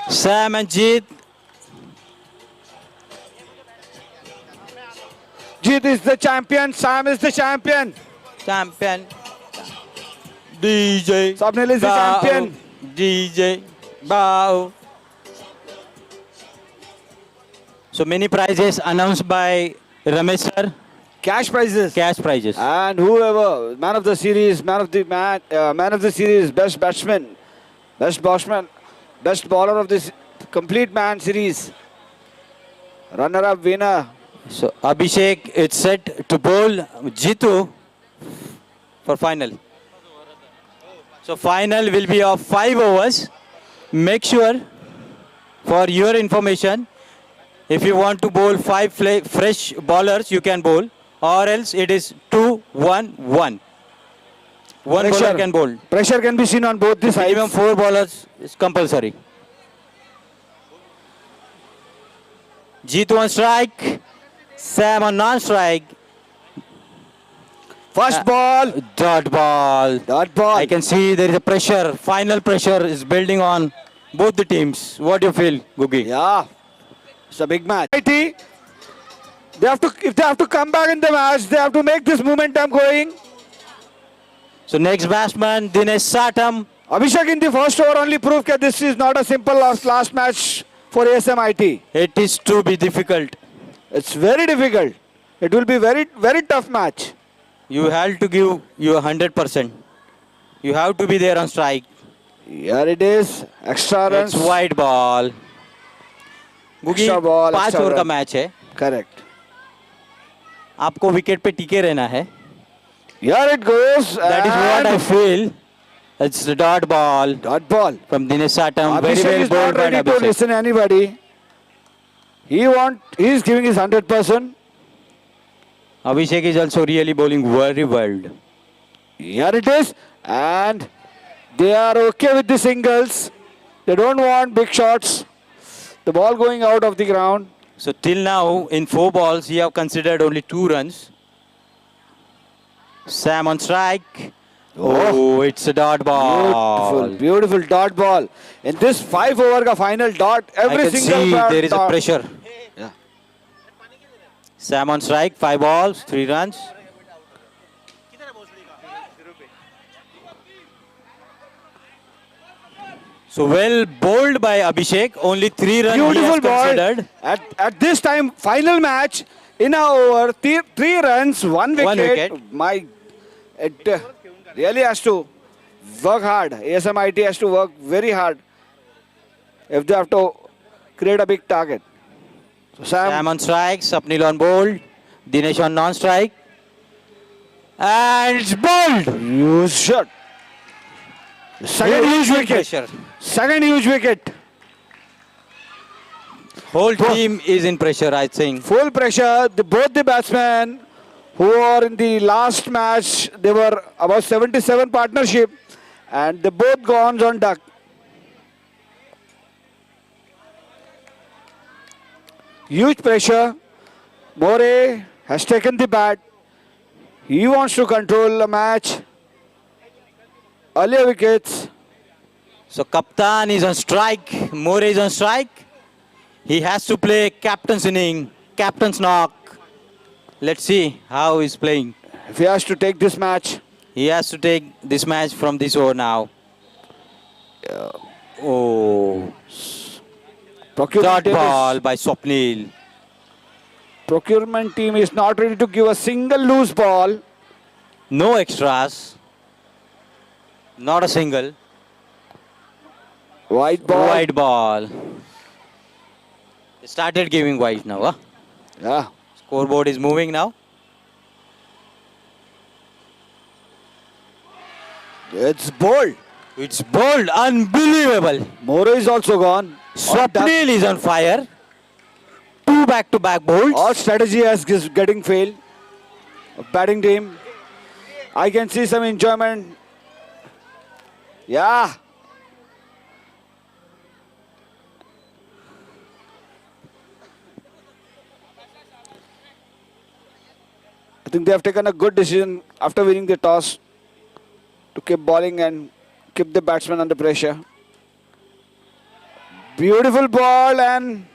Sam and Jeet. Jeet is the champion. Sam is the champion. Champion. DJ. Swapnil is the Bao. champion. DJ. Bao. So many prizes announced by Ramesh sir. Cash prizes. Cash prizes. And whoever, man of the series, man of the series, best batsman, best bowler of this complete man series, runner-up winner. So Abhishek is set to bowl Jitu for final. So final will be of 5 overs. Make sure, for your information, if you want to bowl 5 fresh bowlers, you can bowl, or else it is 2-1-1. One bowler can bowl. Pressure can be seen on both the sides. Minimum 4 bowlers is compulsory. Jitu on strike, Sam on non-strike. First ball. Dot ball. Dot ball. I can see there is a pressure. Final pressure is building on both the teams. What do you feel, Gugi? Yeah. It's a big match. They have to, if they have to come back in the match, they have to make this momentum going. So next batsman, Dinesh Satam. Abhishek in the first over only proved that this is not a simple last match for ASMIT. It is to be difficult. It's very difficult. It will be very tough match. You have to give your 100%. You have to be there on strike. Here it is. Extra runs. It's wide ball. गुगी Extra ball, 5 extra over का run. Match है. Correct. आपको wicket पे टिके रहना है. Here it goes. That is what I feel. It's the dot ball. Dot ball. From Dinesh Satam. Abhishek Very is well not bowled by ready to Abhishek. listen anybody. He is giving his 100%. Abhishek is also really bowling very well. Here it is. And they are okay with the singles. They don't want big shots. The ball going out of the ground. So till now, in 4 balls, he have considered only 2 runs. Sam on strike. Oh, it's a dot ball. Beautiful dot ball. In this 5 over ka final dot, I every can single see dot. there is a pressure. Yeah. Sam on strike, 5 balls, 3 runs. So well bowled by Abhishek. Only 3 runs he Beautiful has ball. considered. At this time, final match, in a over, 3 runs, 1 wicket. 1 wicket. It really has to work hard. ASMIT has to work very hard if they have to create a big target. So Sam on strike, Swapnil on bowled, Dinesh on non-strike. And it's bowled. huge shot. Second huge wicket. Pressure. Second huge wicket. Whole team is in pressure, I think. Full pressure. Both the batsmen who are in the last match, they were about 77 partnership, and they both gone on duck. Huge pressure. More has taken the bat. He wants to control the match. Earlier wickets. So Kaptan is on strike, More is on strike. He has to play captain's inning, captain's knock. Let's see how he's playing. If he has to take this match. He has to take this match from this over now. Oh, dot ball by Swapnil. Procurement team is not ready to give a single loose ball. No extras. Not a single. White ball. Wide ball. They started giving wide now. Huh? Yeah. Scoreboard is moving now. It's bold. It's bold. Unbelievable. Moro is also gone. Swapnil is on fire. 2 back-to-back bowls. All strategy is getting failed. Batting team. I can see some enjoyment. Yeah. I think they have taken a good decision after winning the toss to keep bowling and keep the batsman under pressure. Beautiful ball and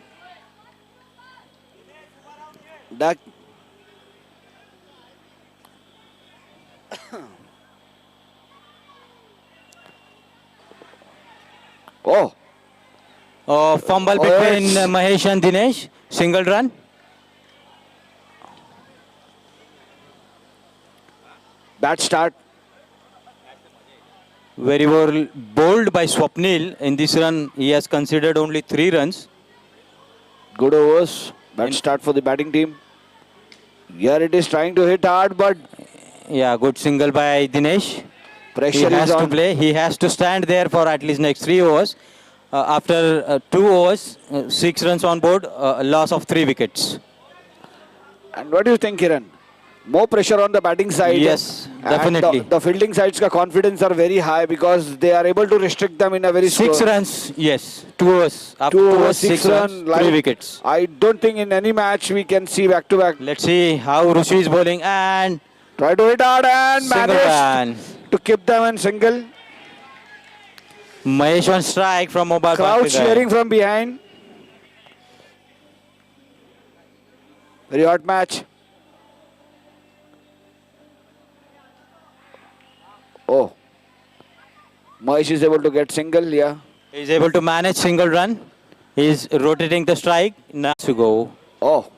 that. Oh, Fumble Oh, between yes. Mahesh and Dinesh. Single run. bad start. Very well bowled by Swapnil. In this run, he has considered only 3 runs. Good overs. Bad In- start for the batting team. Here it is trying to hit hard, but Yeah, good single by Dinesh. He pressure has is to on. play. He has to stand there for at least next 3 overs. After 2 overs, 6 runs on board, a loss of 3 wickets. And what do you think, Kiran? More pressure on the batting side. Yes, And definitely. the fielding side's confidence are very high because they are able to restrict them in a very 6 slow. runs, yes. 2 overs. After 2 2 overs, overs, 6 6 runs, run, 3 like- wickets. I don't think in any match we can see back to back. Let's see how Rushi is bowling and Try to hit hard and single manage run. to keep them in single. Mahesh on strike from Mobile Crowd Park. cheering from behind. Very hot match. Oh. Mahesh is able to get single, yeah. He is able to manage single run. He is rotating the strike. Now to go. Oh.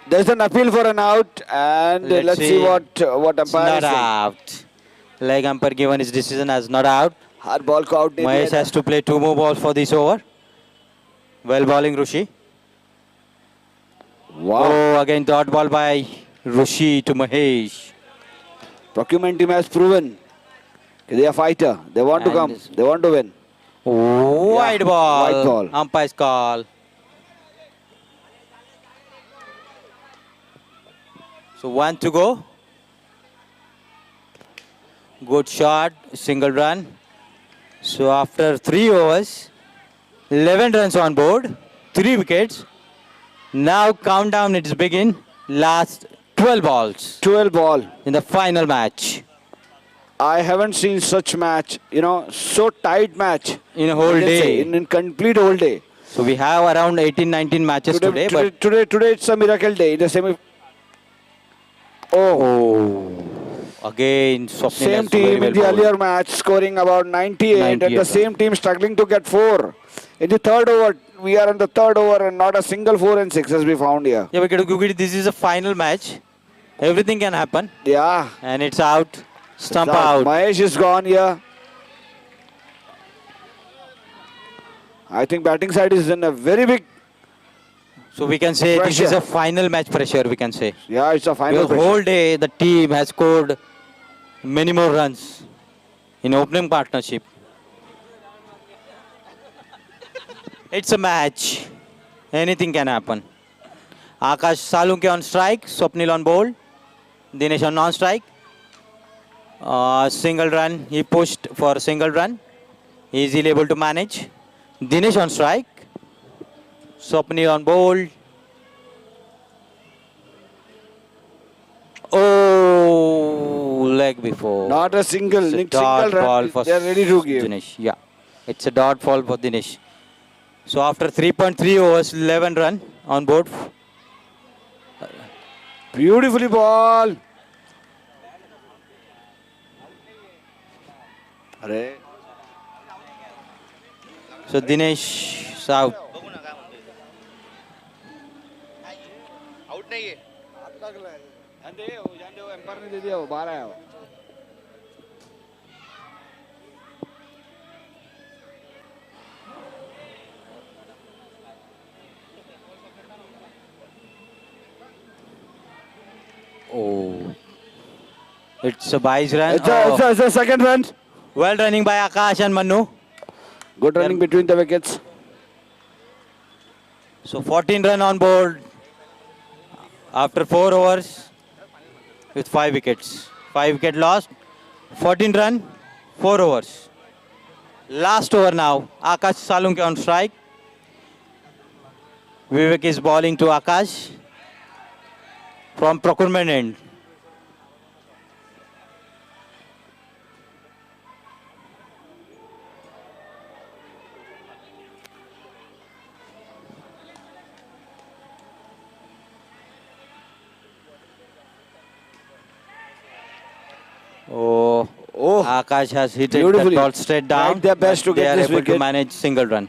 There's an appeal for an out, and let's see what It's umpire not is saying. out. Leg umpire given his decision as not out. Hard ball को out दे Mahesh दिया has to play 2 more balls for this over. Well bowling Rushi. था. Wow. Oh, again dot ball by Rushi to Mahesh. Procurement team has proven that they are fighter. They want to And come. They want to win. Wide ball. wide ball. Umpire's call. So 1 to go. Good shot, single run. So after 3 overs, 11 runs on board, 3 wickets. Now countdown is begin. Last 12 balls 12 ball. in the final match. I haven't seen such match. So tight match. In a whole You can say, day. in complete whole day. So we have around 18-19 matches today. But Today it's a miracle day. In the semi. Oh. again, Swapnil Same has very team well in the bowled. earlier match scoring about 98, and 98, the same team struggling to get 4. In the third over, we are in the third over and not a single 4 and 6 has been found here. Yeah, because this is a final match. Everything can happen. Yeah. And it's out. Stump Now, out. Mahesh is gone here. I think batting side is in a very big, So we can say this is Pressure. a final match pressure, we can say. yeah, it's a final Because pressure. whole day the team has scored many more runs in opening partnership. It's a match. Anything can happen. Akash Salunke on strike, Swapnil on bowl, Dinesh on non-strike. Single run, he pushed for single run. Easily able to manage. Dinesh on strike, Swapnil on bowl. Oh, leg before. Not a single, It's a single dot ball run. for They are ready to give. Dinesh. Yeah, it's a dot fall for Dinesh. So after 3.3 overs, 11 run on board. Beautifully ball. Arey. So Dinesh is out. Out नहीं है empire ने दे दिया वो बाहर आया वो. Oh, it's a wise run. It's a second run. Well running by Akash and Manu. Good running between the wickets. So 14 run on board after 4 overs with 5 wickets. 5 wicket lost. 14 run, 4 overs. Last over now. Akash Salunke on strike. Vivek is bowling to Akash from procurement end. Akash has hit it Beautifully. that ball straight down. Tried their best but to get they are this able to wicket. manage single run.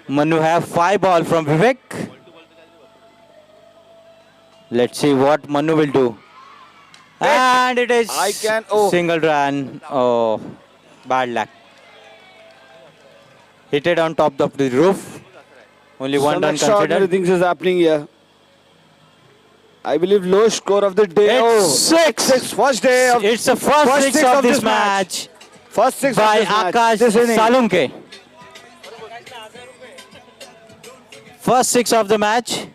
Manu have 5 ball from Vivek. Let's see what Manu will do. And it is single run. Oh, bad luck. Hit it on top of the roof. Only one Some run extraordinary considered. things is happening here. I believe lowest score of the day. It's six. First day of It's the first six of this match First six by of this match. Akash This inning. Salunke. First six of the match.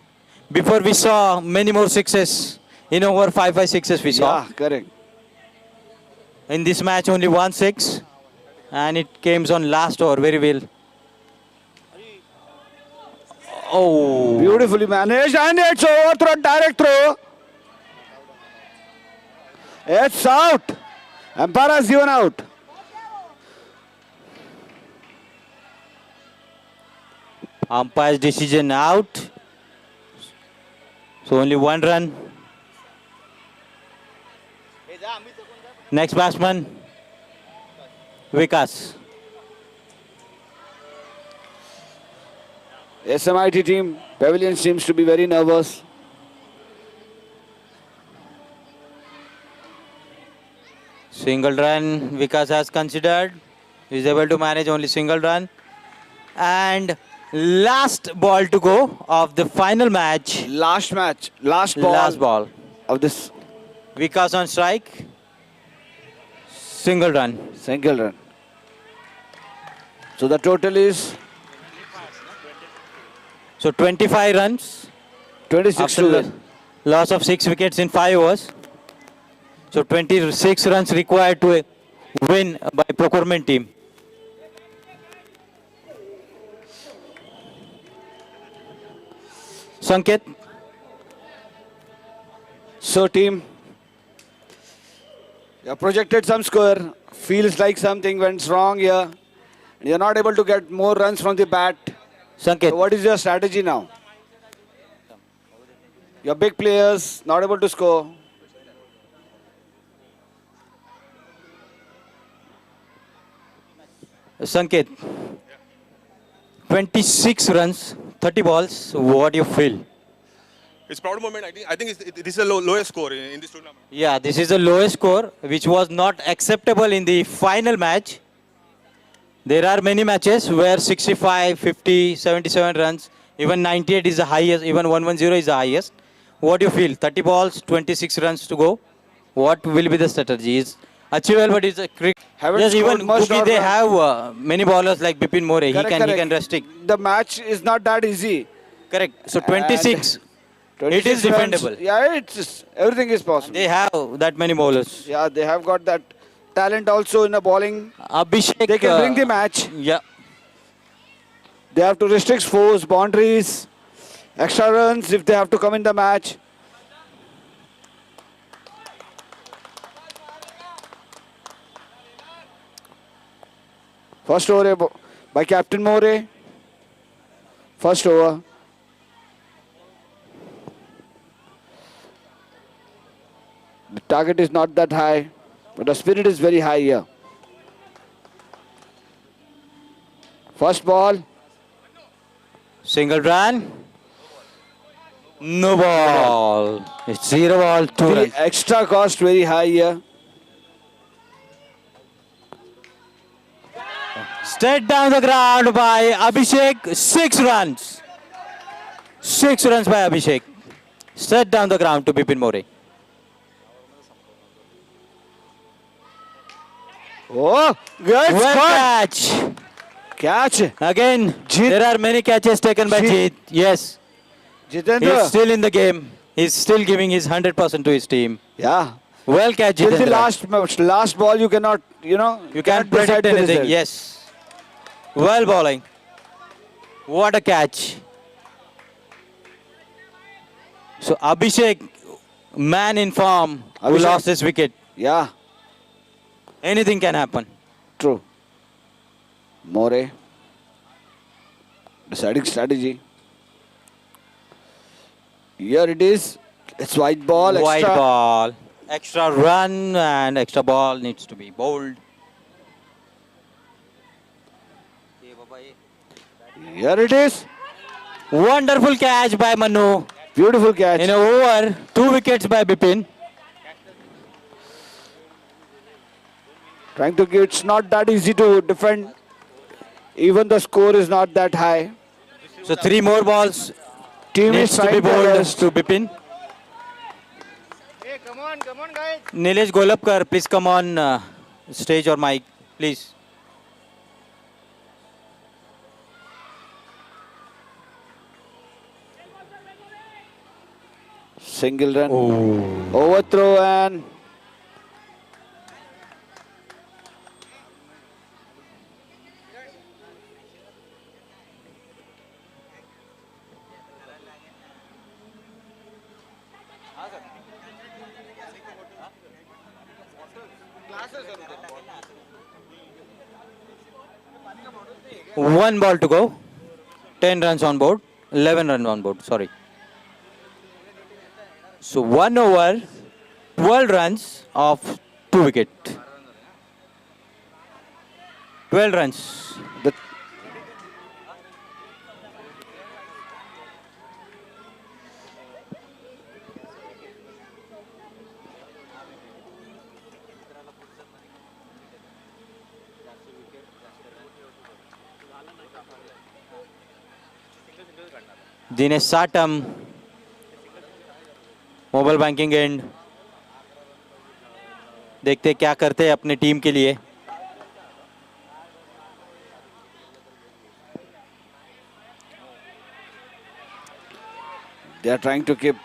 Before we saw many more sixes. In over 5 sixes we saw. Yeah, correct. In this match only 1 6. And it came on last over very well. Oh. Beautifully managed, and it's overthrown, direct throw. It's out. Umpire has given out. Umpire's decision out. So only 1 run. Next batsman, Vikas. SMIT team, Pavilion seems to be very nervous. Single run, Vikas has considered. He is able to manage only single run. And last ball to go of the final match. Last match, last ball, Last ball. of this Vikas on strike. Single run. single run. So the total is So 25 runs. 26 After to the loss of 6 wickets in 5 overs. So 26 runs required to win by procurement team. Sanket, So team, you have projected some score, feels like something went wrong here. You're not able to get more runs from the bat. So Sanket, what is your strategy now? Your big players not able to score. Sanket. 26 runs, 30 balls. What do you feel? It's proud moment. I think this is the lowest score in this tournament. Yeah, this is the lowest score, which was not acceptable in the final match. There are many matches where 65, 50, 77 runs, even 98 is the highest, even 110 is the highest. What do you feel? 30 balls, 26 runs to go. What will be the strategy? Is achievable, but it's a cricket. Haven't Yes, scored even much Cookie, not they run. have many bowlers like Bipin More. He Correct, can correct. restrict. The match is not that easy. Correct. So 26. 26 It is runs, defendable. Yeah, it's just, everything is possible. They have that many bowlers. Yeah, they have got that talent also in the bowling. Abhishek. They can bring the match. Yeah. They have to restrict fours, boundaries, extra runs if they have to come in the match. First over by Captain More. First over. The target is not that high, but the spirit is very high here. First ball. Single run. No ball. It's 0 ball, 2 The runs. extra cost very high here. Straight down the ground by Abhishek. 6 runs. 6 runs by Abhishek. Straight down the ground to Bipin More. Oh, good Well score. catch. Catch. Again, Jeet. there are many catches taken by Jeet. Jeet. Yes, Jitendra. he's still in the game. He's still giving his 100% to his team. Yeah. Well catch, Till the Jitendra. last ball, you cannot, You cannot can't decide predict the anything. result. Yes. Well bowling. What a catch. So Abhishek, man in form, who Abhishek. lost his wicket. Yeah, Anything can happen. true. More. Deciding strategy. Here it is. It's white ball. White Extra. ball. Extra run and extra ball needs to be bowled. Here it is. Wonderful catch by Manu. Beautiful catch. In a over, 2 wickets by Bipin. Trying to give. It's not that easy to defend. Even the score is not that high. So 3 more balls Team needs is to be trying their bowled best. to Bipin. Hey, come on, guys. Nilesh Golapkar, please come on stage or mic, please. Single run. Overthrow and One ball to go. 10 runs on board. 11 runs on board, sorry. So 1 over, 12 runs of 2 wicket. 12 runs. the Dinesh Satam, mobile banking and देखते क्या करते हैं अपने team के लिए. they are trying to keep.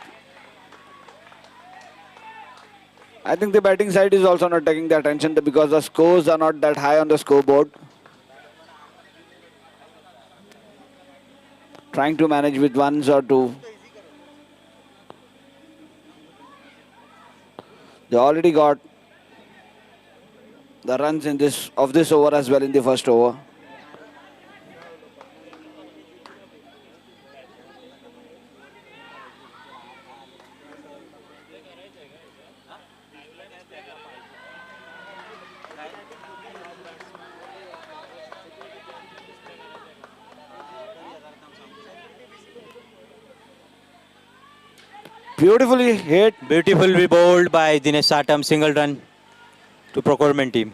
I think the batting side is also not taking the attention because the scores are not that high on the scoreboard. Trying to manage with ones or two. They already got the runs in this over as well in the first over. Beautifully hit. Beautifully bowled by Dinesh Satam, single run to procurement team.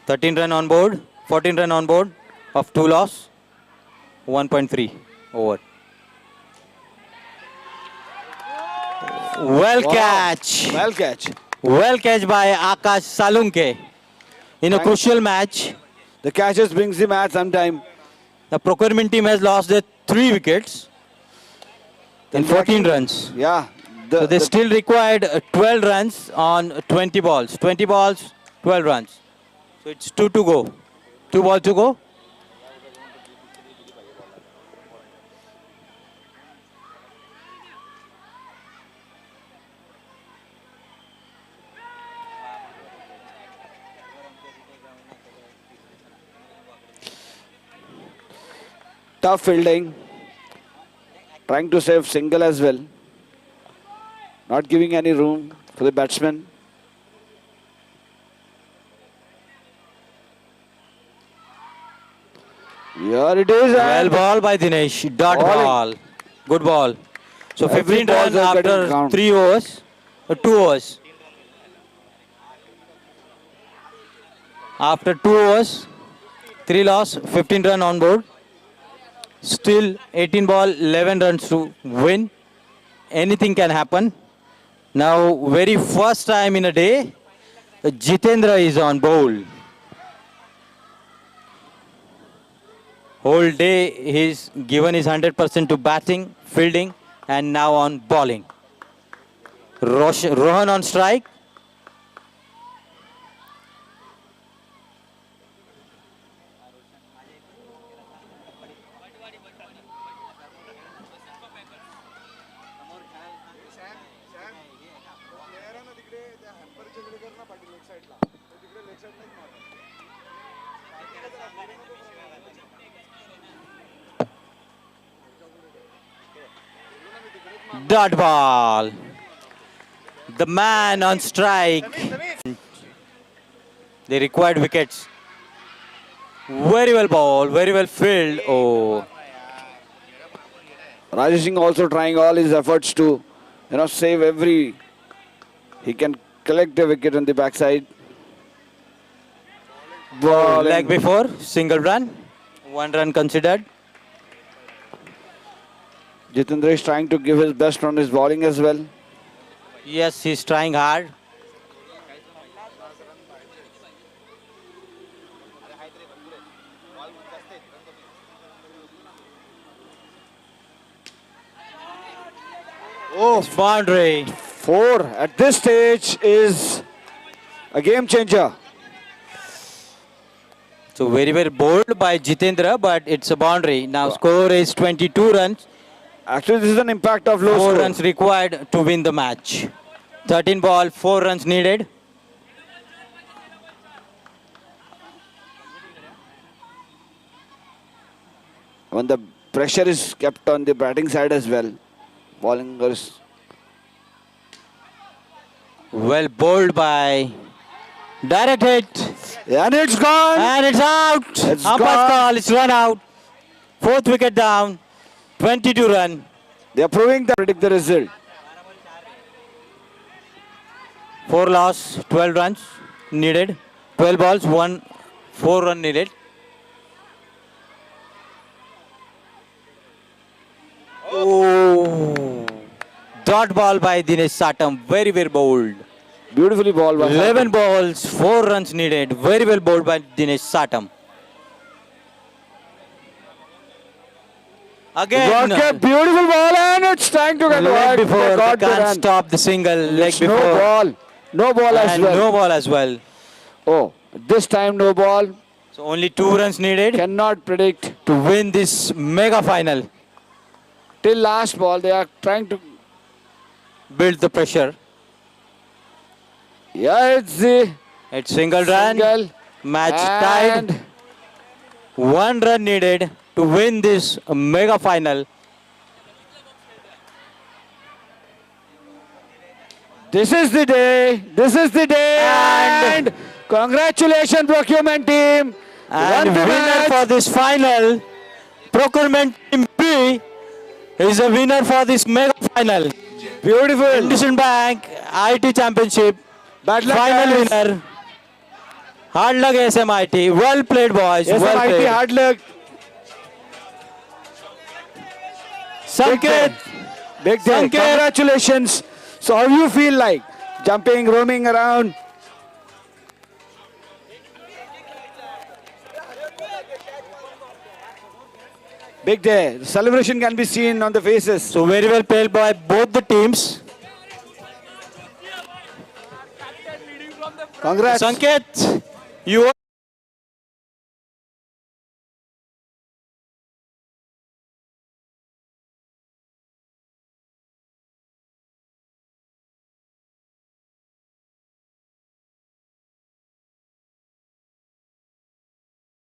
13 run on board, 14 run on board of 2 loss, 1.3 over. Well Wow. catch. Well catch. Well catch by Akash Salunke in a Thank- crucial match. The catches brings the match sometime. The procurement team has lost their 3 wickets in 14 runs. Yeah. So they still required 12 runs on 20 balls. 20 balls, 12 runs. So it's 2 to go. 2 balls to go. Tough fielding. Trying to save single as well. Not giving any room for the batsman. Here it is. Well And ball by Dinesh. Dot Bowling. ball. Good ball. So Every 15 balls runs are getting after count. 3 overs. 2 overs. After 2 overs, 3 loss, 15 run on board. Still 18 ball, 11 runs to win. Anything can happen. Now, very first time in a day, Jitendra is on bowl. Whole day he's given his 100% to batting, fielding, and now on bowling. Rohan on strike. Dot ball. The man on strike. They required wickets. Very well ball, very well filled. Oh, Rajesh Singh also trying all his efforts to, save every. He can collect a wicket on the backside. Bowling. leg before, single run. 1 run considered. Jitendra is trying to give his best on his bowling as well. Yes, he's trying hard. Oh, It's boundary. 4 at this stage is a game changer. So very, very bold by Jitendra, but it's a boundary. Now score is 22 runs. Actually, this is an impact of low 4 score. runs required to win the match. 13 ball, 4 runs needed. When the pressure is kept on the batting side as well. Bowling is Well bowled by direct hit. and it's gone. And it's out. It's Umpire's gone. call. It's run out. 4th wicket down. 22 run. They are proving that predict the result. 4 loss, 12 runs needed. 12 balls, 4 run needed. Oh. Dot ball by Dinesh Satam. Very, very bold. Beautifully bowled by 11 balls, 4 runs needed. Very well bowled by Dinesh Satam. Again, Got a beautiful ball and it's trying to get leg wide. before, They they got the can't run. stop the single. Leg It's before. no ball. No ball as And well. no ball as well. Oh, this time no ball. So only 2 runs needed Cannot predict. to win this mega final. Till last ball, they are trying to. Build the pressure. Yeah, it's the It's single run. single. Match tied. And 1 run needed to win this mega final. this is the day. This is the day. And- And congratulations, procurement team. And Won the winner match. for this final, Procurement Team B, is a winner for this mega final. Beautiful. Industrial Bank IT Championship Bad luck, final guys. winner. Hard luck SMIT. Well played, boys. Well SMIT, played. hard luck. Sanket. Big day. Sanket. Congratulations. So how you feel like? Jumping, roaming around? Big day. The celebration can be seen on the faces. So very well played by both the teams. Congrats. Sanket, you